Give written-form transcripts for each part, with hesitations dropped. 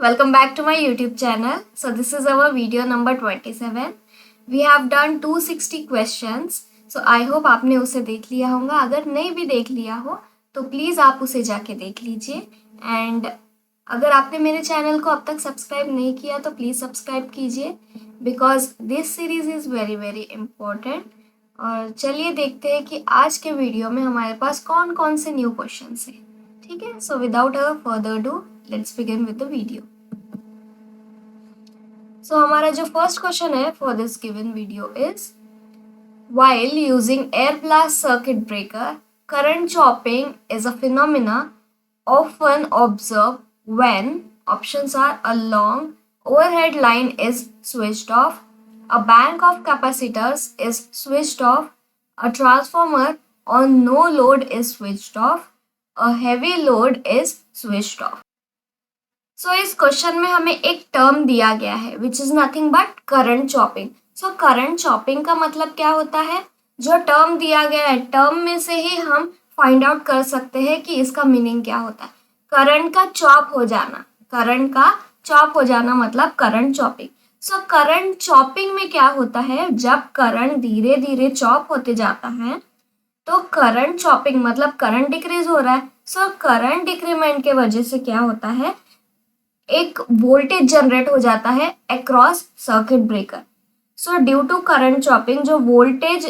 Welcome back to my YouTube channel. So this is our video number 27. We have done 260 questions. So I hope आपने उसे देख लिया होगा. अगर नहीं भी देख लिया हो तो प्लीज़ आप उसे जाके देख लीजिए. एंड अगर आपने मेरे चैनल को अब तक सब्सक्राइब नहीं किया तो प्लीज़ सब्सक्राइब कीजिए because this series is very very important. और चलिए देखते हैं कि आज के वीडियो में हमारे पास कौन कौन से न्यू क्वेश्चन हैं. ठीक है. So without a further do let's begin with the video. So हमारा जो फर्स्ट क्वेश्चन है for this given video is while using air blast circuit breaker, current chopping is a phenomena often observed when options are a long overhead line is switched off, a bank of capacitors is switched off, a transformer on no load is switched off, a heavy load is switched off. सो इस question में हमें एक term दिया गया है which is nothing but current chopping. So current chopping का मतलब क्या होता है? जो टर्म दिया गया है टर्म में से ही हम फाइंड आउट कर सकते हैं कि इसका मीनिंग क्या होता है. करंट का चॉप हो जाना, करंट का चॉप हो जाना मतलब current chopping. So current chopping में क्या होता है? जब करंट धीरे धीरे चॉप होते जाता है तो करंट चॉपिंग मतलब करंट डिक्रीज हो रहा है. सो करंट डिक्रीमेंट के वजह से क्या होता है? एक वोल्टेज जनरेट हो जाता है across circuit breaker. So due to current chopping जो voltage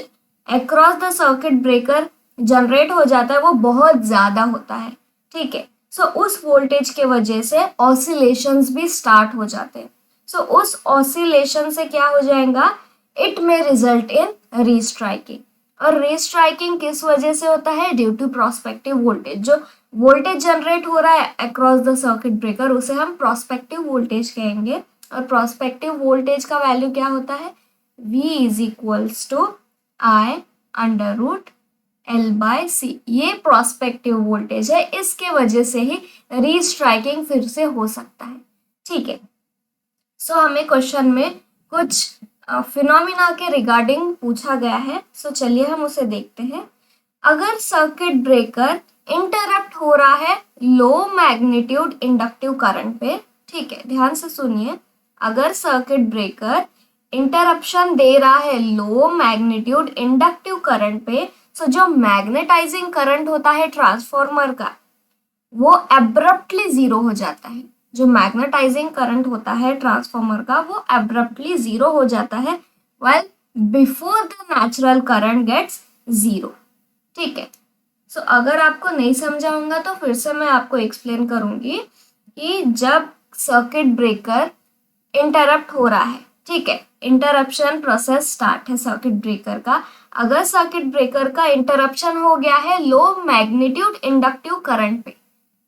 across the circuit breaker generate हो जाता है वो बहुत ज़्यादा होता है. ठीक है. सो उस वोल्टेज के वजह से ऑसिलेशंस भी स्टार्ट हो जाते हैं. सो उस ऑसिलेशन से क्या हो जाएगा? It may result in restriking. और रीस्ट्राइकिंग किस वजह से होता है? Due to prospective voltage. जो वोल्टेज जनरेट हो रहा है अक्रॉस द सर्किट ब्रेकर उसे हम प्रोस्पेक्टिव वोल्टेज कहेंगे. और प्रोस्पेक्टिव वोल्टेज का वैल्यू क्या होता है? V is equals to I under root L by C. ये प्रोस्पेक्टिव वोल्टेज है, इसके वजह से ही रीस्ट्राइकिंग फिर से हो सकता है. ठीक है. सो हमें क्वेश्चन में कुछ फिनोमिना के रिगार्डिंग पूछा गया है. सो चलिए हम उसे देखते हैं. अगर सर्किट ब्रेकर इंटरप्ट हो रहा है लो मैग्नीट्यूड इंडक्टिव करंट पे. ठीक है, ध्यान से सुनिए. अगर सर्किट ब्रेकर इंटरप्शन दे रहा है लो मैग्नीट्यूड इंडक्टिव करंट पे, सो जो मैग्नेटाइजिंग करंट होता है ट्रांसफॉर्मर का वो एब्रप्टली जीरो हो जाता है. जो मैग्नेटाइजिंग करंट होता है ट्रांसफॉर्मर का वो एब्रप्टली जीरो हो जाता है while before the natural current gets zero. ठीक है. सो अगर आपको नहीं समझा होगा तो फिर से मैं आपको एक्सप्लेन करूंगी कि जब सर्किट ब्रेकर इंटरप्ट हो रहा है, ठीक है, इंटरप्शन प्रोसेस स्टार्ट है सर्किट ब्रेकर का. अगर सर्किट ब्रेकर का इंटरप्शन हो गया है लो मैग्नीट्यूड इंडक्टिव करंट पे,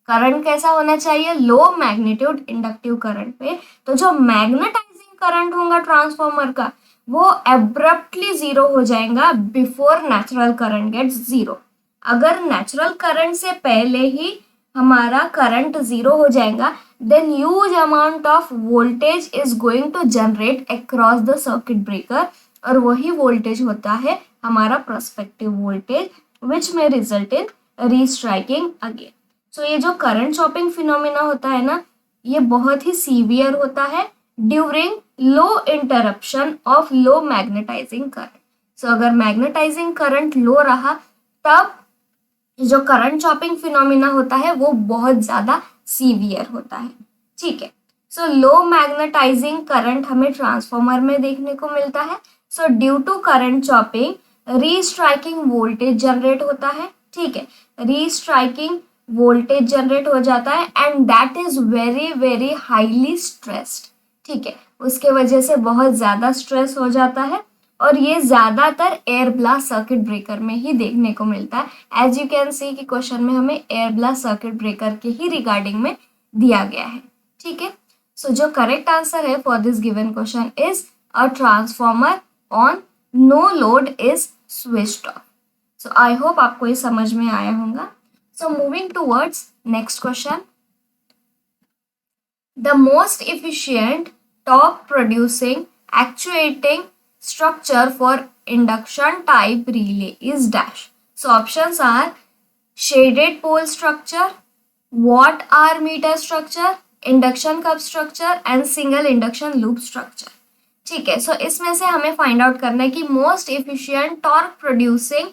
करंट कैसा होना चाहिए? लो मैग्नीट्यूड इंडक्टिव करंट पे. तो जो मैग्नेटाइजिंग करंट होगा ट्रांसफॉर्मर का वो एब्रप्टली जीरो हो जाएगा before natural current gets zero. अगर नेचुरल करंट से पहले ही हमारा करंट जीरो हो जाएगा then huge amount of voltage is going to generate across the circuit breaker. और वही वोल्टेज होता है हमारा प्रोस्पेक्टिव वोल्टेज विच में रिजल्ट इन रीस्ट्राइकिंग अगेन. सो ये जो करंट चॉपिंग फिनोमिना होता है ना, ये बहुत ही सीवियर होता है during low interruption of low magnetizing current. So अगर मैग्नेटाइजिंग करंट लो रहा तब जो करंट चॉपिंग फिनोमिना होता है वो बहुत ज़्यादा सीवियर होता है. ठीक है. सो लो मैग्नेटाइजिंग करंट हमें ट्रांसफॉर्मर में देखने को मिलता है. So due to current chopping restriking voltage generate होता है. ठीक है, रीस्ट्राइकिंग वोल्टेज जनरेट हो जाता है and that is very very highly stressed. ठीक है, उसके वजह से बहुत ज़्यादा स्ट्रेस हो जाता है और ये ज़्यादातर एयर ब्लास्ट सर्किट ब्रेकर में ही देखने को मिलता है. एज यू कैन सी कि क्वेश्चन में हमें एयर ब्लास्ट सर्किट ब्रेकर के ही रिगार्डिंग में दिया गया है. ठीक है. सो जो करेक्ट आंसर है for this given question is a transformer on no load is switched off. So I hope आपको ये समझ में आया होगा. So moving towards next question. The most efficient torque producing actuating structure for induction type relay is dash. So options are shaded pole structure, watt hour meter structure, induction cup structure and single induction loop structure. ठीक है, सो इसमें से हमें find out करना है कि most efficient torque producing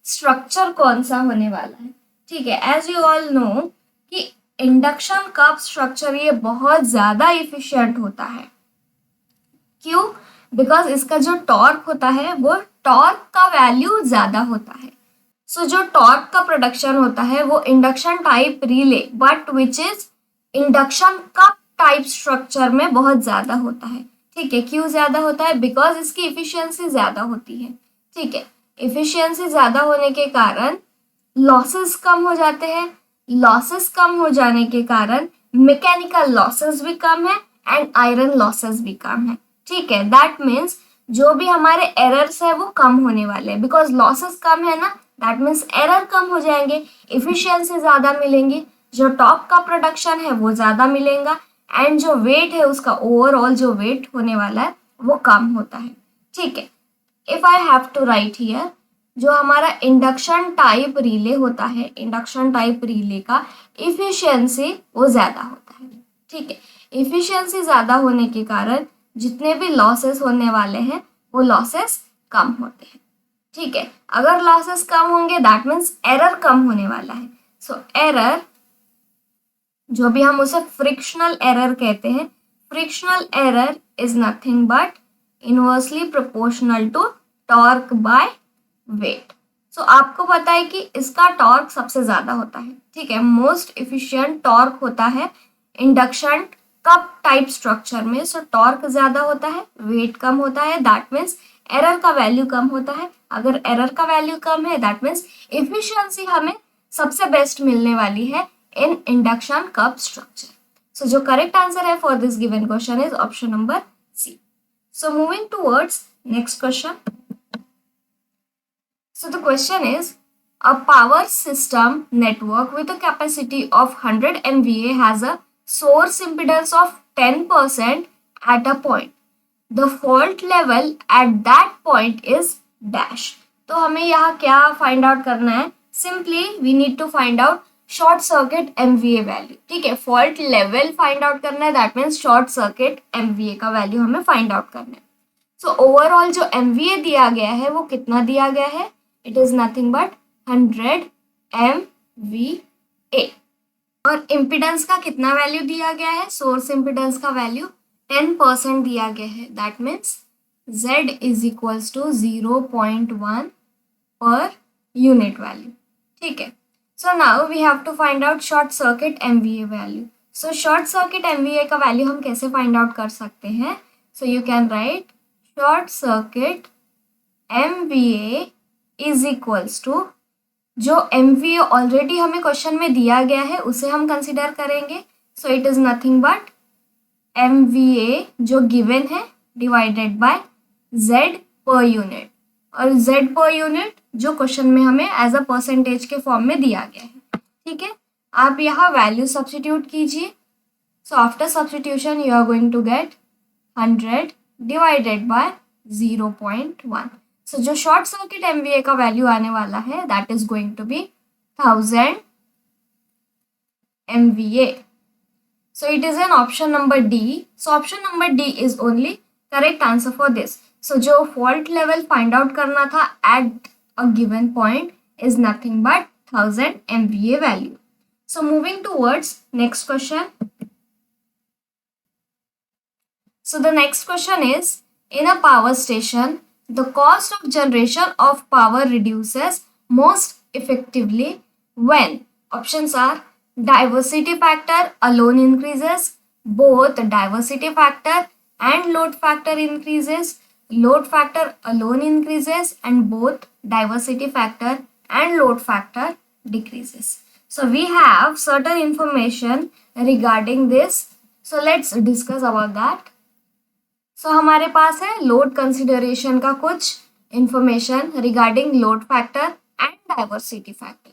structure कौन सा होने वाला है। ठीक है, एज यू ऑल नो कि इंडक्शन कप स्ट्रक्चर ये बहुत ज़्यादा इफिशिएंट होता है। क्यों? बिकॉज इसका जो टॉर्क होता है वो टॉर्क का वैल्यू ज़्यादा होता है। सो जो टॉर्क का प्रोडक्शन होता है वो induction type relay but which is induction cup type structure में बहुत ज़्यादा होता है। ठीक है, क्यों ज़्यादा होता है? बिकॉज इसकी इफिशियंसी ज़्यादा होती है। ठीक है, इफिशियंसी ज़्यादा होने के कारण लॉसेस कम हो जाते हैं। लॉसेस कम हो जाने के कारण मैकेनिकल लॉसेस भी कम है एंड आयरन लॉसेस भी कम है। ठीक है, दैट मीन्स जो भी हमारे एरर्स है वो कम होने वाले हैं। बिकॉज लॉसेस कम है ना, दैट मीन्स एरर कम हो जाएंगे, इफिशियंसी ज़्यादा मिलेंगी, जो टॉप का प्रोडक्शन है वो ज़्यादा मिलेगा एंड जो वेट है उसका ओवरऑल जो वेट होने वाला है वो कम होता है। ठीक है, if I have to write here, जो हमारा इंडक्शन टाइप रिले होता है, इंडक्शन टाइप रिले का इफिशियंसी वो ज़्यादा होता है। ठीक है, इफिशियंसी ज़्यादा होने के कारण जितने भी लॉसेस होने वाले हैं वो लॉसेस कम होते हैं। ठीक है, अगर लॉसेस कम होंगे दैट मीन्स एरर कम होने वाला है। सो एरर, जो भी हम उसे फ्रिक्शनल एरर कहते हैं, frictional error is nothing but inversely proportional to torque by weight. So आपको पता है कि इसका टॉर्क सबसे ज़्यादा होता है। ठीक है, मोस्ट इफिशिएंट टॉर्क होता है इंडक्शन कप टाइप स्ट्रक्चर में। सो टॉर्क ज़्यादा होता है, वेट कम होता है, दैट मीन्स एरर का वैल्यू कम होता है। अगर एरर का वैल्यू कम है दैट मीन्स इफिशियंसी हमें सबसे बेस्ट मिलने वाली है in induction cup structure. So जो करेक्ट आंसर है for this given question is option number C. So moving towards next question. So the question is, a power system network with a capacity of 100 MVA has a source impedance of 10% at a point. The fault level at that point is dash. तो हमें यहाँ क्या find out करना है? Simply we need to find out short circuit MVA value. ठीक है, fault level find out करना है, that means short circuit MVA का वैल्यू हमें फाइंड आउट करना है. सो ओवरऑल जो MVA दिया गया है वो कितना दिया गया है? It is nothing but 100 MVA. और इम्पिडेंस का कितना वैल्यू दिया गया है? सोर्स इम्पिडेंस का वैल्यू 10% दिया गया है, that means Z is equals to 0.1 per unit value. ठीक है, so now we have to find out short circuit MVA value. So short circuit MVA का वैल्यू हम कैसे फाइंड आउट कर सकते हैं? So you can write short circuit MVA is equals to, जो MVA already हमें क्वेश्चन में दिया गया है उसे हम कंसिडर करेंगे. So it is nothing but MVA जो गिवन है divided by Z per unit, और Z पर यूनिट जो क्वेश्चन में हमें एज अ परसेंटेज के फॉर्म में दिया गया है. ठीक है, आप यहाँ वैल्यू सब्स्टिट्यूट कीजिए. So after substitution you are going to get 100 divided by 0.1. So जो शॉर्ट सर्किट MVA का वैल्यू आने वाला है that is going to be 1000 MVA. So it is an option number D. So option number D is only correct answer for this. So जो fault level find out करना था at a given point is nothing but 1000 MVA value. So moving towards next question. So the next question is, in a power station, the cost of generation of power reduces most effectively when? Options are diversity factor alone increases, both diversity factor and load factor increases, load factor alone increases, and both diversity factor and load factor decreases. So we have certain information regarding this. So let's discuss about that. So हमारे पास है load consideration का कुछ information regarding load factor and diversity factor.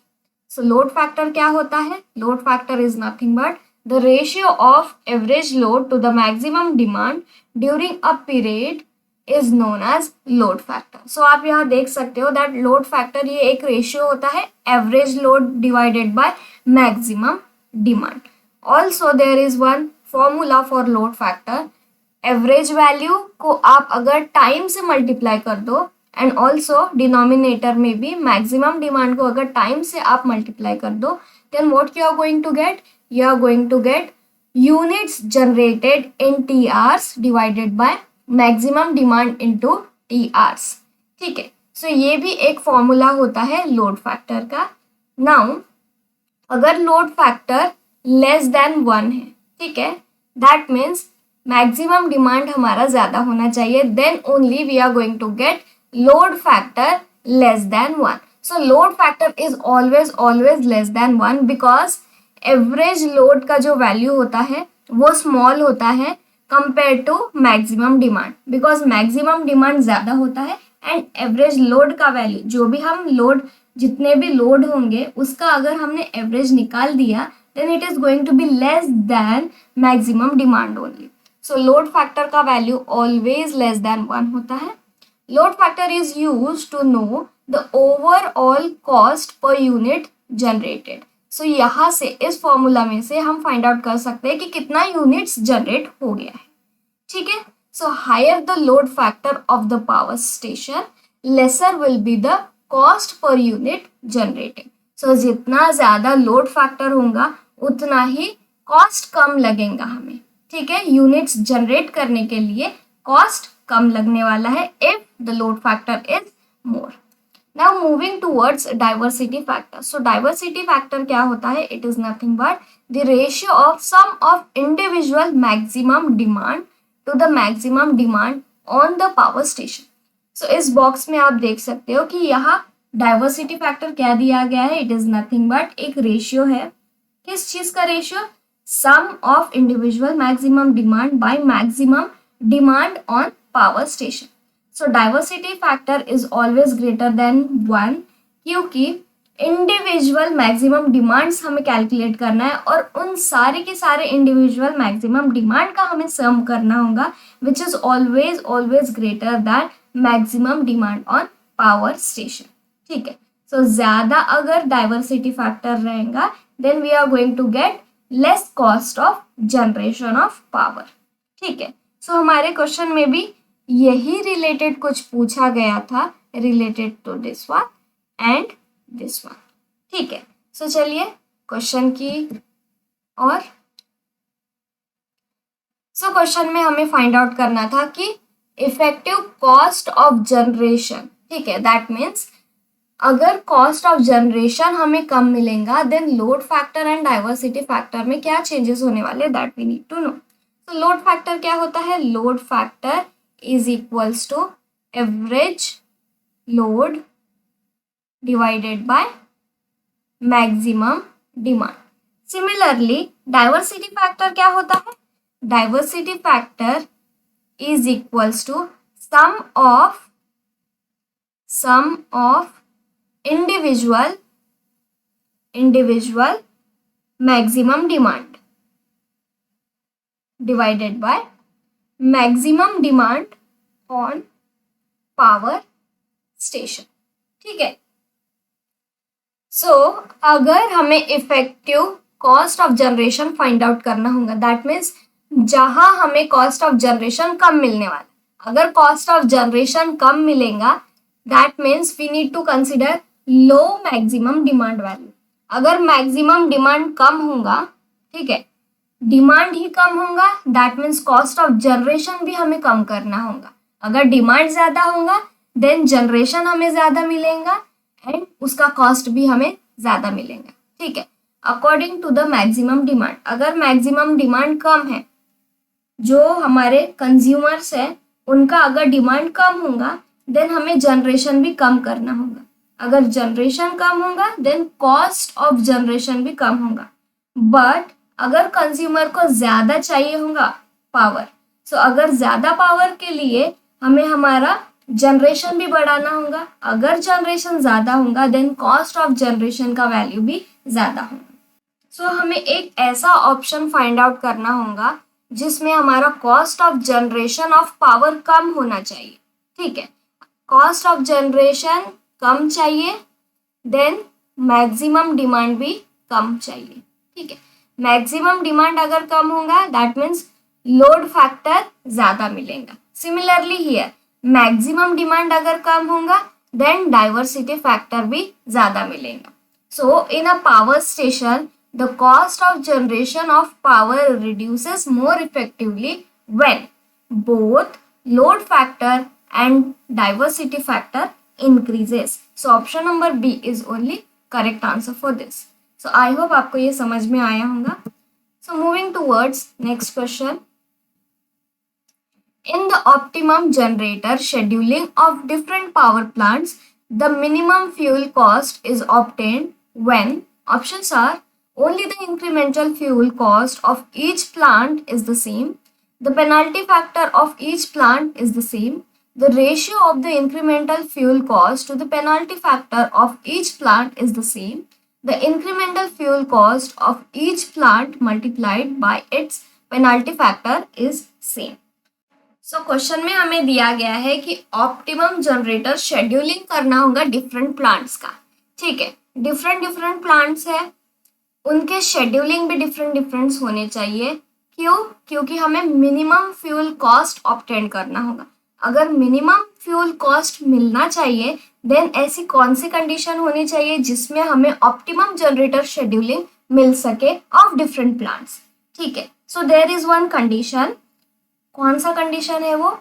So load factor क्या होता है? Load factor is nothing but the ratio of average load to the maximum demand during a period is known as load factor. So आप यहाँ देख सकते हो that load factor ये एक रेशियो होता है average load divided by maximum demand. Also there is one formula for load factor, average value को आप अगर टाइम से मल्टीप्लाई कर दो एंड ऑल्सो डिनोमिनेटर में भी मैक्सिमम डिमांड को अगर टाइम से आप मल्टीप्लाई कर दो, then what you are going to get, you are going to get units generated in T hours divided by maximum demand into T hours. ठीक है, सो ये भी एक फॉर्मूला होता है लोड फैक्टर का। नाउ अगर लोड फैक्टर लेस देन 1 है, ठीक है, दैट मीन्स मैक्सिमम डिमांड हमारा ज़्यादा होना चाहिए, then only we are going to get load factor less than 1। So load factor is always always less than 1 because average load का जो वैल्यू होता है वो स्मॉल होता है compare to maximum demand, because maximum demand ज़्यादा होता है एंड एवरेज लोड का वैल्यू, जो भी हम लोड, जितने भी लोड होंगे उसका अगर हमने एवरेज निकाल दिया then it is going to be less than maximum demand only. So load factor का value always less than 1 होता है। Load factor is used to know the overall cost per unit generated. So यहाँ से इस formula में से हम find out कर सकते हैं कि कितना यूनिट्स जनरेट हो गया है। ठीक है, so higher the load factor of the power station, lesser will be the cost per unit generated. सो जितना ज़्यादा लोड फैक्टर होगा उतना ही कॉस्ट कम लगेगा हमें। ठीक है, यूनिट्स जनरेट करने के लिए कॉस्ट कम लगने वाला है if the load factor is more. Now moving towards diversity factor. So diversity factor क्या होता है? It is nothing but the ratio of sum of individual maximum demand to the maximum demand on the power station. So इस box में आप देख सकते हो कि यहाँ डाइवर्सिटी फैक्टर क्या दिया गया है? इट इज नथिंग बट एक रेशियो है। किस चीज का ratio? Sum of individual maximum demand by maximum demand on power station. So diversity factor is always greater than 1 क्योंकि इंडिविजुअल मैक्सिमम डिमांड्स हमें कैलकुलेट करना है और उन सारे के सारे इंडिविजुअल मैक्सिमम डिमांड का हमें सम करना होगा which is always always greater than maximum demand on power station. ठीक है, सो ज्यादा अगर डाइवर्सिटी फैक्टर रहेगा then we are going to get less cost of generation of power. ठीक है, सो हमारे क्वेश्चन में भी यही रिलेटेड कुछ पूछा गया था related to this one and this one. ठीक है, सो चलिए क्वेश्चन की और सो क्वेश्चन में हमें फाइंड आउट करना था कि इफेक्टिव कॉस्ट ऑफ जनरेशन। ठीक है, दैट मीन्स अगर कॉस्ट ऑफ जनरेशन हमें कम मिलेगा then load factor and diversity factor में क्या चेंजेस होने वाले, that we need to know. तो लोड फैक्टर क्या होता है? Load factor is equals to average load divided by maximum demand. Similarly diversity factor क्या होता है? Diversity factor is equals to sum of individual maximum demand divided by maximum demand on power station। ठीक है, सो अगर हमें effective cost of generation find out करना होगा, that means जहां हमें कॉस्ट ऑफ जनरेशन कम मिलने वाला, अगर कॉस्ट ऑफ जनरेशन कम मिलेगा that means we need to consider low maximum demand value. अगर मैक्सिमम डिमांड कम होगा, ठीक है, डिमांड ही कम होगा that means cost of generation भी हमें कम करना होगा। अगर डिमांड ज़्यादा होगा देन जनरेशन हमें ज़्यादा मिलेगा एंड उसका कॉस्ट भी हमें ज़्यादा मिलेगा। ठीक है, according to the maximum demand. अगर मैक्सिमम डिमांड कम है, जो हमारे कंज्यूमर्स है उनका अगर डिमांड कम होगा देन हमें जनरेशन भी कम करना होगा। अगर जनरेशन कम होगा देन कॉस्ट ऑफ जनरेशन भी कम होगा। बट अगर कंज्यूमर को ज़्यादा चाहिए होगा पावर, सो अगर ज़्यादा पावर के लिए हमें हमारा जनरेशन भी बढ़ाना होगा। अगर जनरेशन ज़्यादा होगा देन कॉस्ट ऑफ जनरेशन का वैल्यू भी ज़्यादा होगा। सो हमें एक ऐसा ऑप्शन फाइंड आउट करना होगा जिसमें हमारा cost of generation of power कम होना चाहिए। ठीक है, कॉस्ट ऑफ जनरेशन कम चाहिए देन मैक्सिमम डिमांड भी कम चाहिए। ठीक है, मैक्सिमम डिमांड अगर कम होगा दैट मीन्स लोड फैक्टर ज्यादा मिलेगा. सिमिलरली हियर मैक्सिमम डिमांड अगर कम होगा देन डाइवर्सिटी फैक्टर भी ज्यादा मिलेगा. So in a power station the cost of generation of power reduces more effectively when both load factor and diversity factor increases. So option number B is only correct answer for this. So I hope आपको ये समझ में आया होगा. So moving towards next question. In the optimum generator scheduling of different power plants, the minimum fuel cost is obtained when options are only the incremental fuel cost of each plant is the same, the penalty factor of each plant is the same, the ratio of the incremental fuel cost to the penalty factor of each plant is the same, the incremental fuel cost of each plant multiplied by its penalty factor is same. So question में हमें दिया गया है कि optimum generator scheduling करना होगा different plants का. ठीक है, डिफरेंट डिफरेंट प्लांट्स है, उनके शेड्यूलिंग भी डिफरेंट डिफरेंट होने चाहिए. क्यों? क्योंकि हमें मिनिमम फ्यूल कॉस्ट ऑब्टेन करना होगा. अगर मिनिमम फ्यूल कॉस्ट मिलना चाहिए देन ऐसी कौन सी कंडीशन होनी चाहिए जिसमें हमें ऑप्टिमम जनरेटर शेड्यूलिंग मिल सके ऑफ डिफरेंट प्लांट्स. ठीक है, so there is one condition. कौन सा कंडीशन है वो?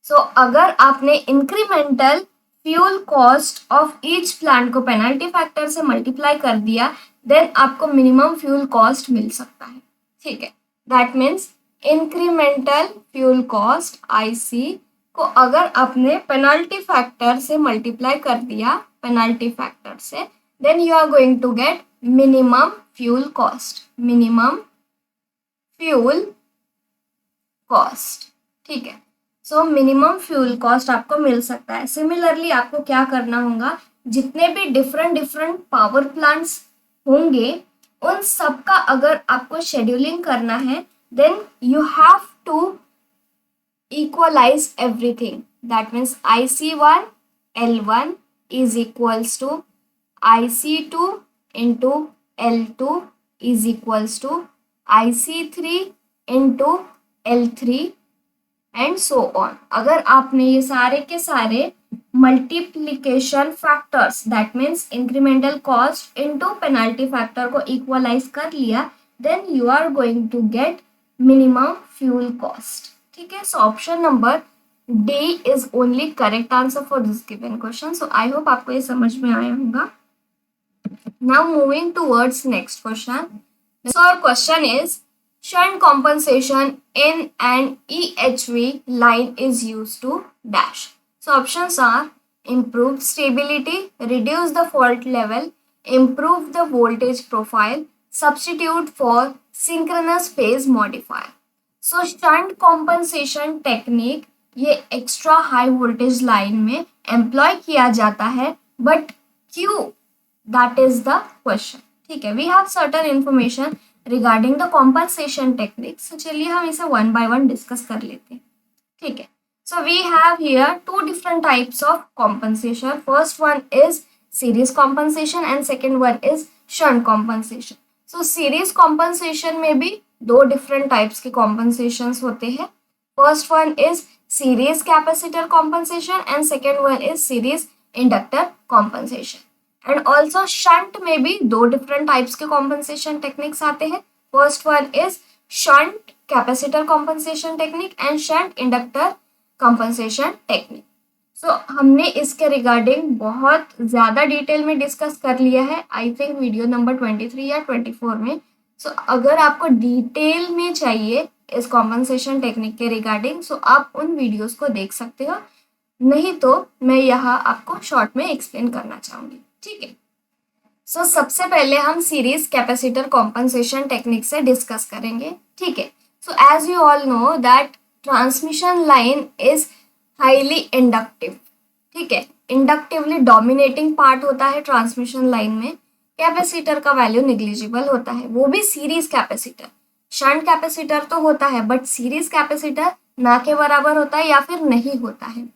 सो अगर आपने incremental fuel cost of each plant को पेनल्टी फैक्टर से मल्टीप्लाई कर दिया देन आपको मिनिमम फ्यूल कॉस्ट मिल सकता है. ठीक है, that means incremental fuel cost IC को अगर आपने पेनल्टी फैक्टर से मल्टीप्लाई कर दिया पेनल्टी फैक्टर से then you are going to get minimum fuel cost. Minimum fuel cost. ठीक है, सो मिनिमम फ्यूल कॉस्ट आपको मिल सकता है. सिमिलरली आपको क्या करना होगा, जितने भी डिफरेंट डिफरेंट पावर प्लांट्स होंगे उन सब का अगर आपको शेड्यूलिंग करना है then you have to equalize everything. That means IC1 L1 is equals to IC2 into L2 is equals to IC3 into L3 and so on. अगर आपने ये सारे के सारे multiplication factors that means incremental cost into penalty factor को equalize कर लिया then you are going to get minimum fuel cost. ठीक है, so option number D is only correct answer for this given question. So I hope आपको ये समझ में आया होगा. Now moving towards next question. So our question is shunt compensation in an EHV line is used to dash. So options are improve stability, reduce the fault level, improve the voltage profile, substitute for synchronous phase modifier. So shunt compensation technique ये extra high voltage line में employ किया जाता है, but क्यों? That is the question. ठीक है, we have certain information regarding the compensation technique. So चलिए हम इसे वन बाय वन डिस्कस कर लेते हैं. ठीक है, so we have here two different types of compensation. First one is series compensation and second one is shunt compensation. So series compensation में भी दो डिफरेंट टाइप्स के कॉम्पनसेशंस होते हैं. First one is series capacitor compensation and second one is series inductor compensation. And also shunt में भी दो different types के कॉम्पनसेशन टेक्निक्स आते हैं. First one is shunt capacitor compensation technique and shunt inductor compensation technique. So हमने इसके regarding बहुत ज़्यादा डिटेल में डिस्कस कर लिया है आई थिंक वीडियो नंबर 23 या 24 में. सो अगर आपको डिटेल में चाहिए इस कॉम्पनसेशन टेक्निक के रिगार्डिंग सो आप उन वीडियोस को देख सकते हो, नहीं तो मैं यहाँ आपको शॉर्ट में एक्सप्लेन करना चाहूँगी. ठीक है, सो सबसे पहले हम सीरीज कैपेसिटर कॉम्पनसेशन टेक्निक से डिस्कस करेंगे. ठीक है, so as you all know that transmission line is highly inductive. ठीक है, इंडक्टिवली डोमिनेटिंग पार्ट होता है ट्रांसमिशन लाइन में. कैपेसिटर का वैल्यू निग्लिजिबल होता है, वो भी सीरीज कैपेसिटर. शंट कैपेसिटर तो होता है बट सीरीज कैपेसिटर ना के बराबर होता है या फिर नहीं होता है.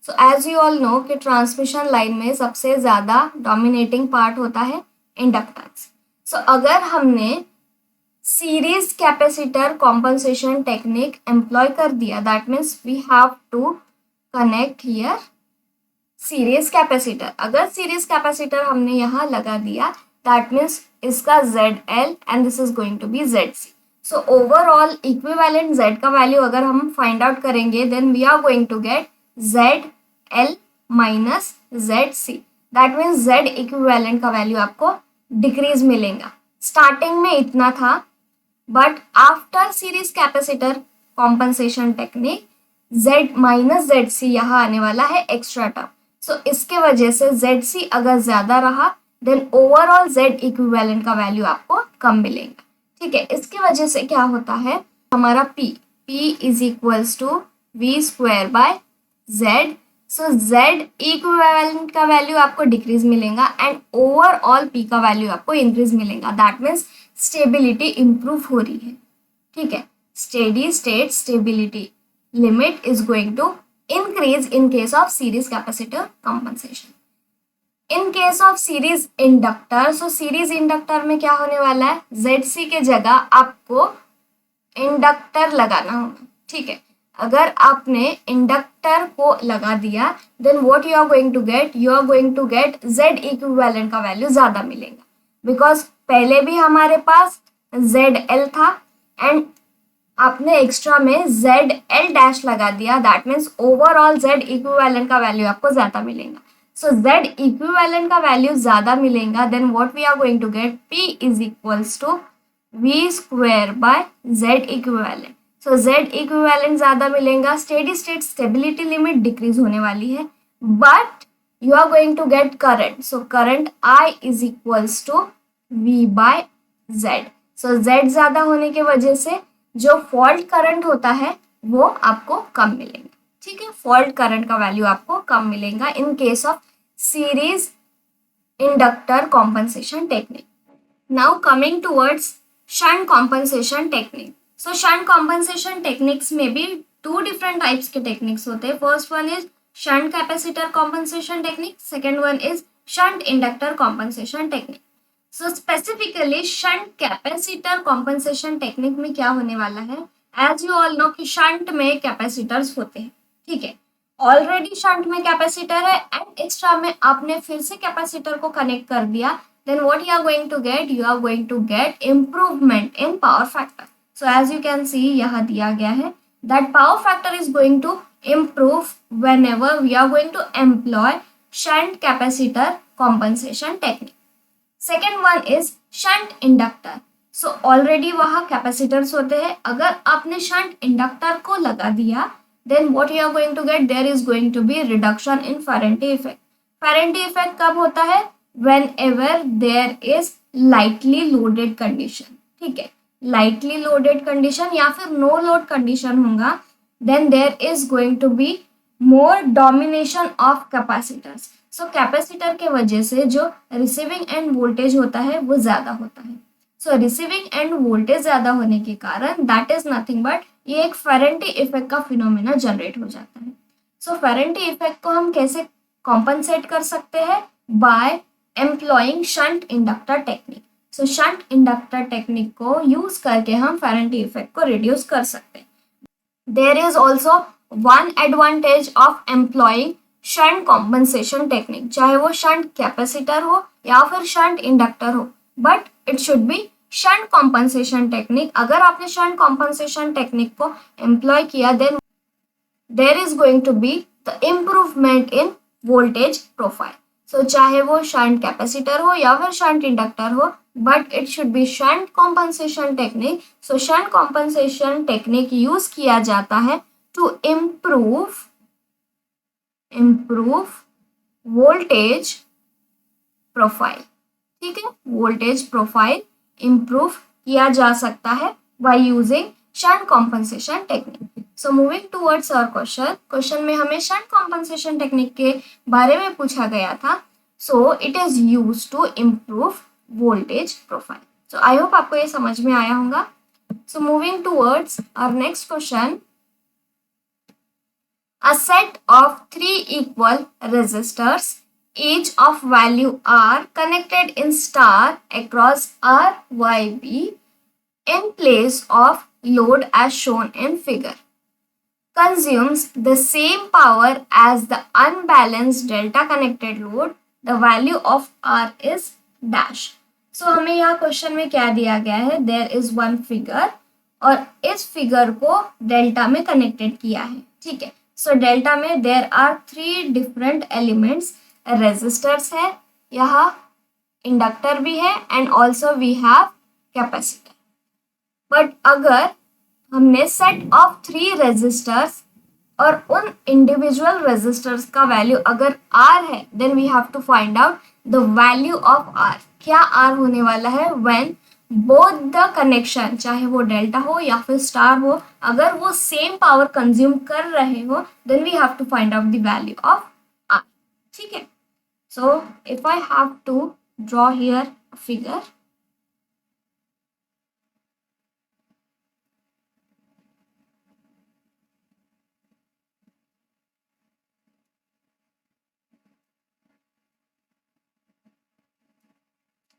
So as you all know कि ट्रांसमिशन लाइन में सबसे ज़्यादा डोमिनेटिंग पार्ट होता है इंडक्टेंस. सो अगर हमने series capacitor compensation technique employ कर दिया, that means we have to connect here series capacitor. अगर सीरीज कैपेसिटर हमने यहाँ लगा दिया, दैट मीन्स इसका ZL and this is going to be ZC. So overall equivalent Z का वैल्यू अगर हम फाइंड आउट करेंगे, then we are going to get ZL minus ZC. That means Z equivalent का वैल्यू आपको decrease मिलेगा. Starting में इतना था, but after series capacitor compensation technique Z minus ZC यहाँ आने वाला है एक्स्ट्रा टर्म. सो इसके वजह से ZC अगर ज्यादा रहा, देन ओवरऑल Z इक्विवेलेंट का वैल्यू आपको कम मिलेगा. ठीक है, इसकी वजह से क्या होता है, हमारा P is equals to V square by Z. So Z equivalent का वैल्यू आपको डिक्रीज मिलेगा एंड ओवरऑल P का वैल्यू आपको इंक्रीज मिलेगा. दैट मीन्स स्टेबिलिटी इंप्रूव हो रही है. ठीक है, steady state stability limit is going to increase in case of series capacitor compensation. In case of series inductor, so series inductor में क्या होने वाला है, ZC के जगह आपको इंडक्टर लगाना होगा. ठीक है, अगर आपने इंडक्टर को लगा दिया, then what you are going to get, you are going to get Z equivalent का वैल्यू ज्यादा मिलेगा, बिकॉज पहले भी हमारे पास ZL था एंड आपने एक्स्ट्रा में ZL डैश लगा दिया. That means overall Z equivalent का वैल्यू आपको ज्यादा मिलेगा. सो Z इक्विवेलेंट का वैल्यू ज्यादा मिलेगा, then what we are going to get, P is equals to V square by Z equivalent. So Z equivalent ज्यादा मिलेगा, steady state stability limit decrease होने वाली है, but you are going to get current. So current I is equals to V by Z. So Z ज्यादा होने की वजह से जो फॉल्ट करंट होता है वो आपको कम मिलेगा. ठीक है, फॉल्ट करंट का वैल्यू आपको कम मिलेगा in case of series inductor compensation technique. Now coming towards shunt compensation technique. So shunt compensation techniques में भी टू डिफरेंट टाइप्स के टेक्निक्स होते हैं. First one is shunt capacitor compensation technique, second one is shunt inductor compensation technique. So specifically shunt capacitor compensation technique में क्या होने वाला है, एज यू ऑल नो कि शंट में कैपेसिटर्स होते हैं. ठीक है, ऑलरेडी शंट में कैपेसिटर है एंड एक्स्ट्रा में आपने फिर से कैपेसिटर को कनेक्ट कर दिया, then what you are going to get, you are going to get improvement in power factor. So as you can see यहाँ दिया गया है that power factor is going to improve whenever we are going to employ shunt capacitor compensation technique. Second one is shunt inductor. So already वहाँ capacitors होते हैं, अगर आपने shunt inductor को लगा दिया, then what you are going to get, there is going to be reduction in Faraday effect. Faraday effect कब होता है, whenever there is lightly loaded condition. ठीक है, lightly loaded condition या फिर no load condition होगा, then there is going to be more domination of capacitors. So capacitor के वजह से जो रिसीविंग एंड वोल्टेज होता है वो ज्यादा होता है. सो रिसीविंग एंड वोल्टेज ज्यादा होने के कारण दैट इज नथिंग बट ये एक फेरेंटी इफेक्ट का फिनोमेना जनरेट हो जाता है. सो फेरेंटी इफेक्ट को हम कैसे कॉम्पनसेट कर सकते हैं, by employing shunt inductor technique. So shunt inductor technique को यूज करके हम फेरेंटी इफेक्ट को रिड्यूस कर सकते हैं. There is also one advantage of employing shunt compensation technique, चाहे वो shunt capacitor हो या फिर shunt inductor हो, but it should be shunt compensation technique. अगर आपने shunt compensation technique को employ किया, then there is going to be the improvement in voltage profile. So चाहे वो shunt capacitor हो या फिर shunt inductor हो, but it should be shunt compensation technique. So shunt compensation technique use किया जाता है to improve voltage profile. ठीक है, voltage profile improve किया जा सकता है by using shunt compensation technique. So moving towards our question में हमें shunt compensation technique के बारे में पूछा गया था. So it is used to improve voltage profile. So I hope आपको ये समझ में आया होगा. So moving towards our next question. A set of 3 equal resistors, each of value R, connected in star across RYB in place of load as shown in figure consumes the same power as the unbalanced delta connected load, the value of R is dash. So हमें यहाँ question में क्या दिया गया है, there is one figure और इस figure को डेल्टा में कनेक्टेड किया है, ठीक है. सो डेल्टा में there are 3 different elements, resistors है, यहाँ इंडक्टर भी है and also we have capacitor. But अगर हमने सेट ऑफ 3 रेजिस्टर्स और उन इंडिविजुअल रेजिस्टर्स का वैल्यू अगर R है, then we have to find out the value of R. क्या R होने वाला है व्हेन बोथ द कनेक्शन, चाहे वो डेल्टा हो या फिर स्टार हो, अगर वो सेम पावर कंज्यूम कर रहे हो, then we have to find out the value of R. ठीक है. So if I have to draw here a figure,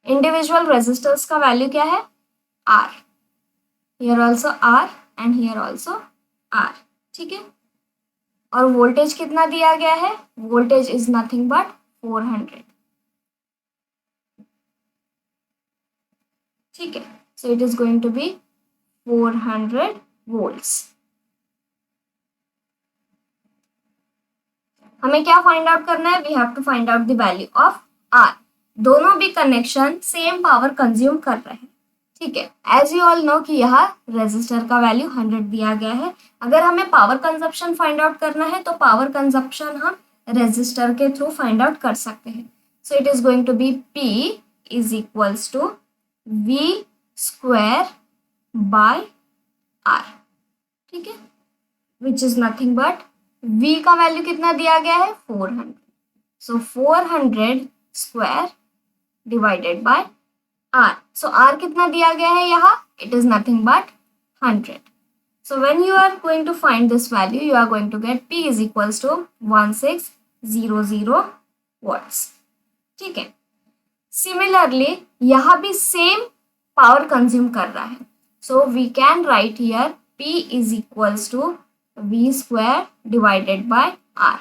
individual resistors का वैल्यू क्या है, R. Here also R and here also R. ठीक है. और वोल्टेज कितना दिया गया है, वोल्टेज इज नथिंग बट 400. ठीक है. So it is going to be 400 volts. हमें क्या फाइंड आउट करना है, we have to find out the value of R. दोनों भी कनेक्शन सेम पावर कंज्यूम कर रहे हैं. ठीक है. एज यू ऑल नो कि यहाँ रेजिस्टर का वैल्यू 100 दिया गया है. अगर हमें पावर कंजप्शन फाइंड आउट करना है तो पावर कंजप्शन हम रेजिस्टर के थ्रू फाइंड आउट कर सकते हैं. So it is going to be P is equals to V square by R. ठीक है. Which is nothing but V का वैल्यू कितना दिया गया है, 400. So 400 square divided by R. So R कितना दिया गया है यहाँ, it is nothing but 100. So when you are going to find this value, you are going to get P is equals to 1600 watts. ठीक है. Similarly, यहाँ भी same power consume कर रहा है. So we can write here P is equals to V square divided by R.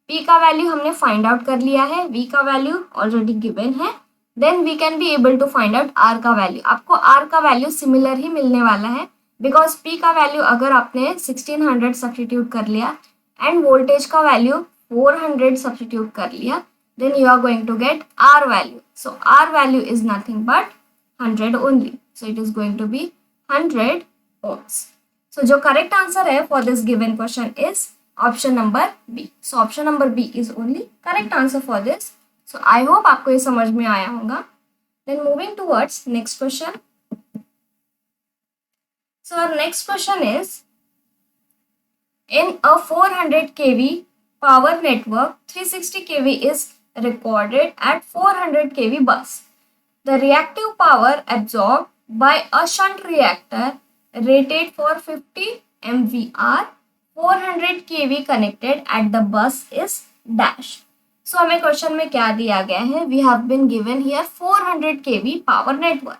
P का value हमने find out कर लिया है, V का वैल्यू ऑलरेडी गिवन है. Then we can be able to find out R का value. आपको R का वैल्यू सिमिलर ही मिलने वाला है बिकॉज P का वैल्यू अगर आपने 1600 सब्स्टिट्यूट कर लिया एंड वोल्टेज का वैल्यू 400 सब्स्टिट्यूट कर लिया, then you are going to get R value. So R value is nothing but 100 only. So it is going to be 100 ohms. So जो correct answer है for this given question is option number B. So option number B is only correct answer for this. So I hope आपको ये समझ में आया होगा. Then moving towards next question. So our next question is, in a 400 kV power network, 360 kV is recorded at 400 kV bus. The reactive power absorbed by a shunt reactor rated for 50 MVR 400 kV connected at the bus is dash. सो हमें question में क्या दिया गया है, we have been given here 400 kV power network.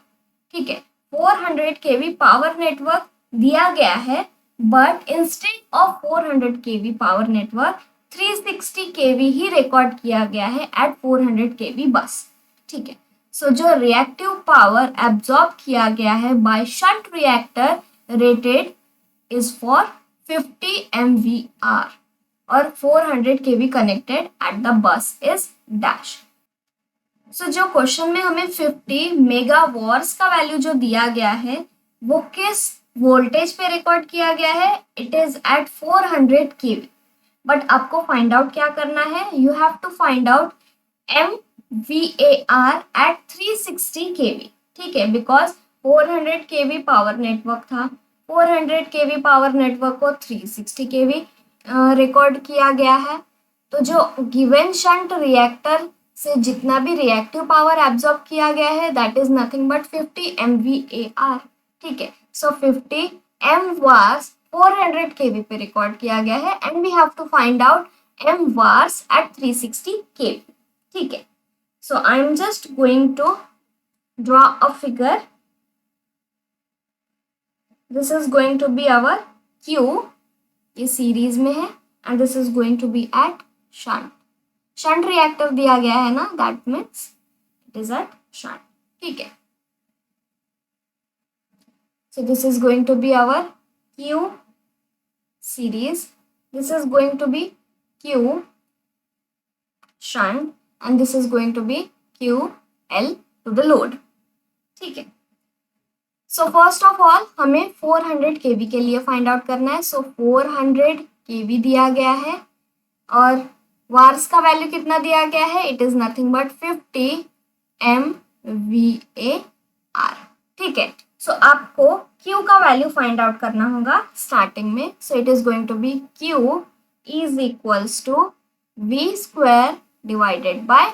ठीक है. 400 kV power network दिया गया है but instead of 400 kV power network 360 kV ही रिकॉर्ड किया गया है एट 400 kV बस. ठीक है. सो जो रिएक्टिव पावर एब्जॉर्ब किया गया है by shunt reactor rated is for 50 MVR और 400 kV connected at the bus is dash. So जो क्वेश्चन में हमें 50 मेगावाट्स का वैल्यू जो दिया गया है वो किस वोल्टेज पे रिकॉर्ड किया गया है, it is at 400 kV. But आपको फाइंड आउट क्या करना है, you have to find out MVAR at 360 kV. ठीक है. बिकॉज 400 kV पावर नेटवर्क था, 400 kV पावर नेटवर्क को 360 kV रिकॉर्ड किया गया है. तो जो गिवन शंट रिएक्टर से जितना भी रिएक्टिव पावर एब्जॉर्ब किया गया है that is nothing but 50 MVAR. ठीक है. सो 50 MVARs 400 kV पे रिकॉर्ड किया गया है and we have to find out MVARs at 360 kV. ठीक है. So I am just going to draw a figure. This is going to be our Q, ये series में है, and this is going to be at shunt. Shunt reactor दिया गया है ना, that means it is at shunt. ठीक है, so this is going to be our Q series, this is going to be Q shunt, and this is going to be QL to the load। ठीक है, so first of all हमें 400 kV के लिए find out करना है। सो 400 kV दिया गया है और वार्स का वैल्यू कितना दिया गया है, it is nothing but 50 MVAR। ठीक है, सो आपको Q का वैल्यू फाइंड आउट करना होगा स्टार्टिंग में। So it is going to be Q is equals to V square divided by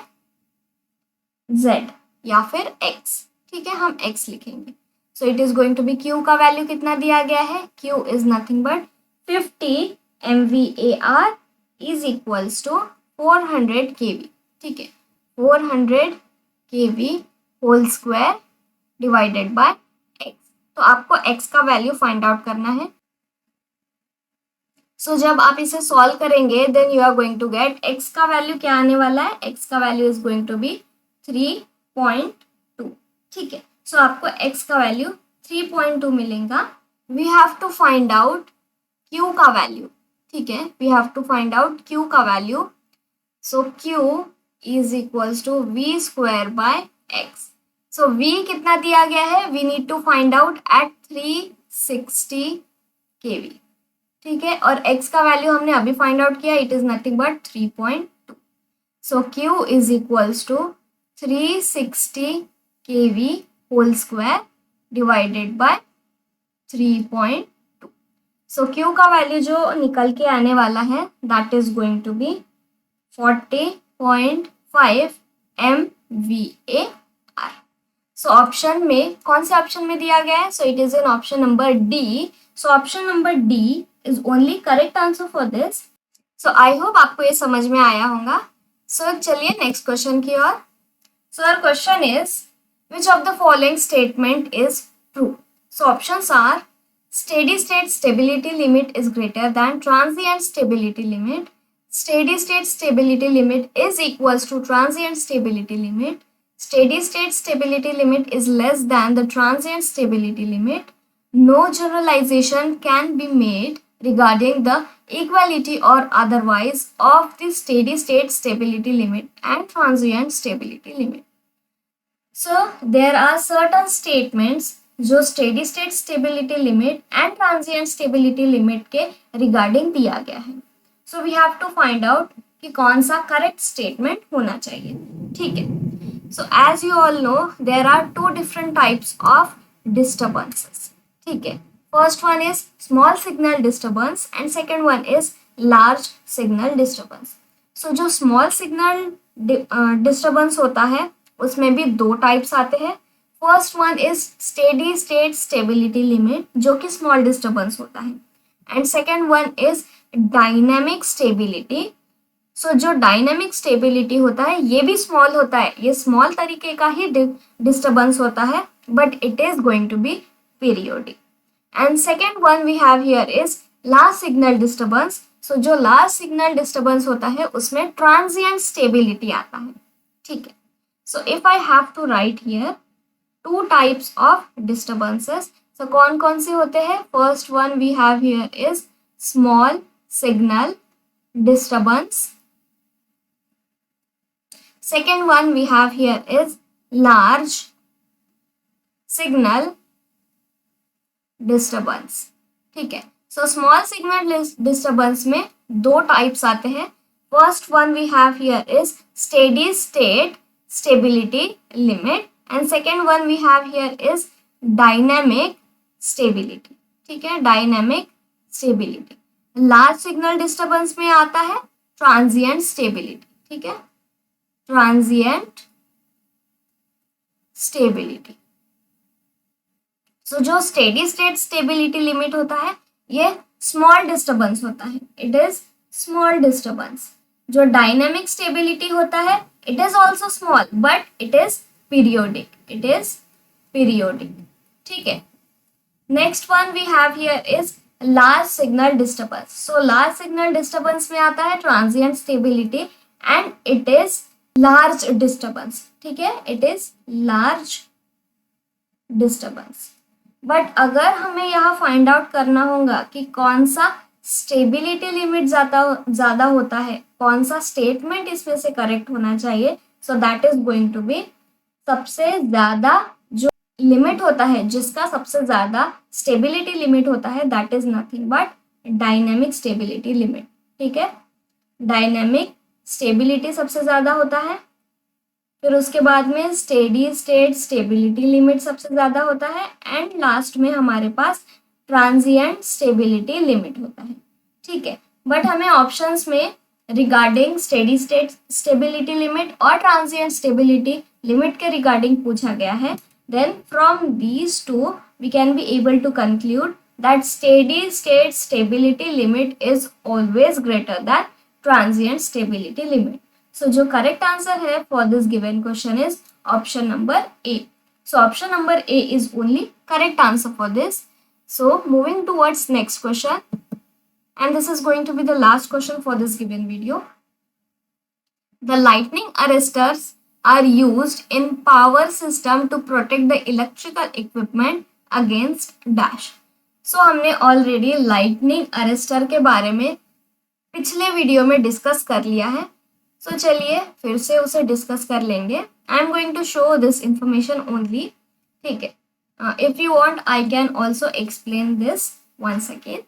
Z या फिर X। ठीक है, हम X लिखेंगे। So it is going to be Q का वैल्यू कितना दिया गया है, Q is nothing but 50 MVAR is equals to 400 kV। ठीक है, 400 kV whole square divided by x। तो आपको x का वैल्यू फाइंड आउट करना है। सो जब आप इसे सॉल्व करेंगे then you are going to get x का वैल्यू क्या आने वाला है, x का value is going to be 3.2। ठीक है, सो आपको x का वैल्यू 3.2 मिलेगा। We have to find out q का वैल्यू। ठीक है, we have to find out q का value. So q is equals to v square by x। So v कितना दिया गया है, we need to find out at 360 kV। ठीक है, और x का वैल्यू हमने अभी फाइंड आउट किया, it is nothing but 3.2। So q is equals to 360 kV whole square divided by 3.2। So q का वैल्यू जो निकल के आने वाला है that is going to be 40.5 MVAR। So option में कौन से ऑप्शन में दिया गया है, so it is in option number D. So option number D is only correct answer for this. So I hope आपको ये समझ में आया होगा। सो चलिए नेक्स्ट क्वेश्चन की ओर। So our question is which of the following statement is true. So options are steady state stability limit is greater than transient stability limit, steady state stability limit is equals to transient stability limit, steady state stability limit is less than the transient stability limit, no generalization can be made regarding the equality or otherwise of the steady state stability limit and transient stability limit। So there are certain statements जो steady state stability limit and transient stability limit के regarding दिया गया है। So we have to find out कि कौन सा correct statement होना चाहिए। ठीक है, so as you all know there are two different types of disturbances. ठीक है, first one is small signal disturbance and second one is large signal disturbance. So जो स्मॉल सिग्नल डिस्टर्बेंस होता है उसमें भी दो टाइप्स आते हैं। First one is steady state stability limit जो कि स्मॉल डिस्टर्बेंस होता है, and second one is dynamic stability. So जो डायनेमिक स्टेबिलिटी होता है ये भी स्मॉल होता है, ये स्मॉल तरीके का ही डिस्टर्बेंस होता है but it is going to be periodic. And second one we have here is large signal disturbance. So जो लार्ज सिग्नल डिस्टर्बेंस होता है उसमें ट्रांजिएंट स्टेबिलिटी आता है। ठीक है, so if I have to write here two types of disturbances, so कौन कौन से होते हैं, first one we have here is small signal disturbance, second one we have here is large signal disturbance. ठीक है, सो स्मॉल सिग्नल डिस्टर्बेंस में दो types आते हैं। First one we have here is steady state stability limit and second one we have here is dynamic stability। ठीक है, dynamic stability। large signal disturbance में आता है transient stability। ठीक है, transient stability। so जो steady state stability limit होता है ये small disturbance होता है, it is small disturbance। जो dynamic stability होता है it is also small but it is periodic, it is periodic. ठीक है, next one we have here is large signal disturbance. So large signal disturbance में आता है transient stability and it is large disturbance. ठीक है, it is large disturbance. But अगर हमें यहाँ फाइंड आउट करना होगा कि कौन सा स्टेबिलिटी लिमिट ज्यादा होता है, कौन सा स्टेटमेंट इसमें से करेक्ट होना चाहिए, so that is going to be सबसे ज्यादा जो लिमिट होता है, जिसका सबसे ज्यादा स्टेबिलिटी लिमिट होता है, that is nothing but dynamic stability limit. ठीक है, डायनेमिक स्टेबिलिटी सबसे ज्यादा होता है. फिर उसके बाद में स्टेडी स्टेट स्टेबिलिटी लिमिट सबसे ज्यादा होता है एंड लास्ट में हमारे पास ट्रांजिएंट स्टेबिलिटी लिमिट होता है. ठीक है, बट हमें ऑप्शंस में regarding steady state stability limit और ट्रांजिएंट स्टेबिलिटी लिमिट के रिगार्डिंग पूछा गया है. Then from these two we can be able to conclude that steady state stability limit is always greater than transient stability limit. So जो correct answer है for this given question is option number A. So option number A is only correct answer for this. So moving towards next question, and this is going to be the last question for this given video. The lightning arresters are used in power system to protect the electrical equipment against dash. So हमने already lightning arrester के बारे में पिछले video में discuss कर लिया है. सो चलिए फिर से उसे डिस्कस कर लेंगे. I am going to show this information only. ठीक है, if you want I can also explain this once again.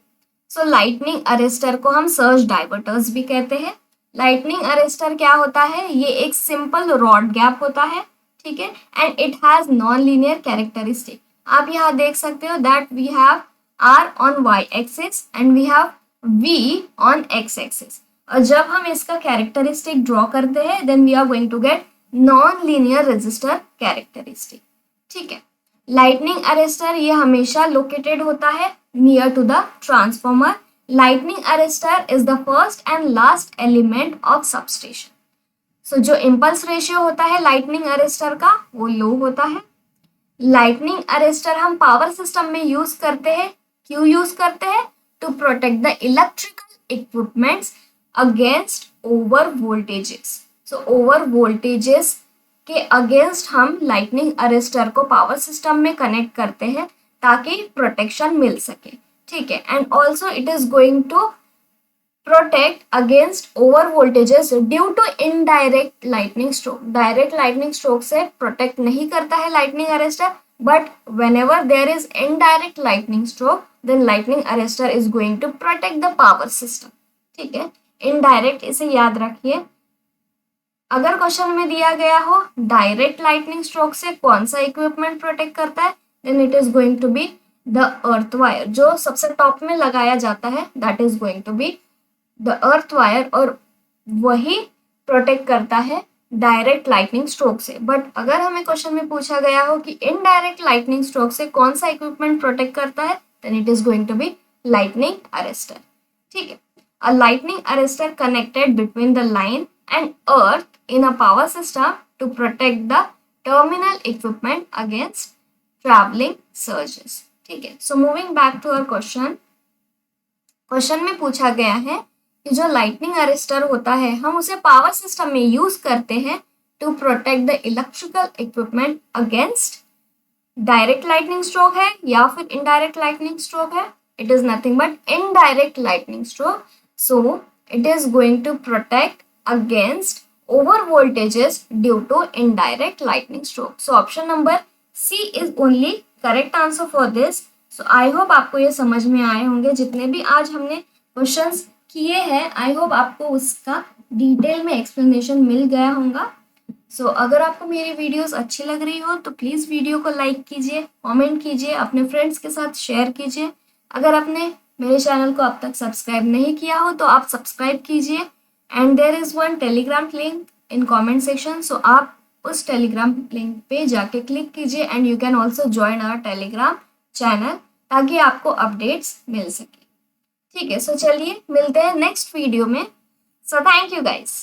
So lightning arrester को हम सर्ज डाइवर्टर्स भी कहते हैं. लाइटनिंग अरेस्टर क्या होता है? ये एक सिंपल रॉड गैप होता है. ठीक है, and it has non linear characteristic. आप यहाँ देख सकते हो that we have R on Y axis and we have V on X axis. और जब हम इसका कैरेक्टरिस्टिक ड्रॉ करते हैं then we are going to get non linear resistor characteristic. ठीक है, लाइटनिंग अरेस्टर ये हमेशा लोकेटेड होता है near to the transformer. Lightning arrester is the first and last element of substation. सो जो इम्पल्स रेशियो होता है लाइटनिंग अरेस्टर का वो लो होता है. लाइटनिंग अरेस्टर हम पावर सिस्टम में यूज करते हैं. क्यों यूज करते हैं? To protect the electrical equipments against over voltages. So over voltages के अगेंस्ट हम लाइटनिंग अरेस्टर को पावर सिस्टम में कनेक्ट करते हैं ताकि प्रोटेक्शन मिल सके. ठीक है, and also it is going to protect against over voltages due to indirect lightning stroke. Direct lightning stroke से प्रोटेक्ट नहीं करता है lightning arrester, but whenever there is indirect lightning stroke then lightning arrestor is going to protect the power system. ठीक है, indirect इसे याद रखिए. अगर क्वेश्चन में दिया गया हो डायरेक्ट लाइटनिंग स्ट्रोक से कौन सा इक्विपमेंट प्रोटेक्ट करता है, then it is going to be the earth wire. जो सबसे टॉप में लगाया जाता है that is going to be the earth wire, और वही प्रोटेक्ट करता है डायरेक्ट लाइटनिंग स्ट्रोक से. बट अगर हमें क्वेश्चन में पूछा गया हो कि इनडायरेक्ट लाइटनिंग स्ट्रोक से कौन सा इक्विपमेंट प्रोटेक्ट करता है, then it is going to be lightning arrester. ठीक है, a lightning arrestor connected between the line and earth in a power system to protect the terminal equipment against traveling surges. ठीक है, so moving back to our question. Question में पूछा गया है कि जो लाइटनिंग अरेस्टर होता है हम उसे पावर सिस्टम में यूज करते हैं to protect the electrical equipment against direct lightning stroke है या फिर इनडायरेक्ट लाइटनिंग स्ट्रोक है. It is nothing but indirect lightning stroke. So it is going to protect against over voltages due to indirect lightning stroke. So option number C is only correct answer for this. So I hope आपको ये समझ में आए होंगे. जितने भी आज हमने क्वेश्चंस किए हैं I hope आपको उसका डिटेल में एक्सप्लेनेशन मिल गया होगा. So अगर आपको मेरी वीडियोस अच्छी लग रही हो तो प्लीज़ वीडियो को लाइक कीजिए, कमेंट कीजिए, अपने फ्रेंड्स के साथ शेयर कीजिए. अगर आपने मेरे चैनल को अब तक सब्सक्राइब नहीं किया हो तो आप सब्सक्राइब कीजिए. And there is one Telegram link in comment section. So आप उस टेलीग्राम लिंक पे जाके क्लिक कीजिए and you can also join our Telegram channel ताकि आपको अपडेट्स मिल सके. ठीक है, सो चलिए मिलते हैं नेक्स्ट वीडियो में. So thank you guys.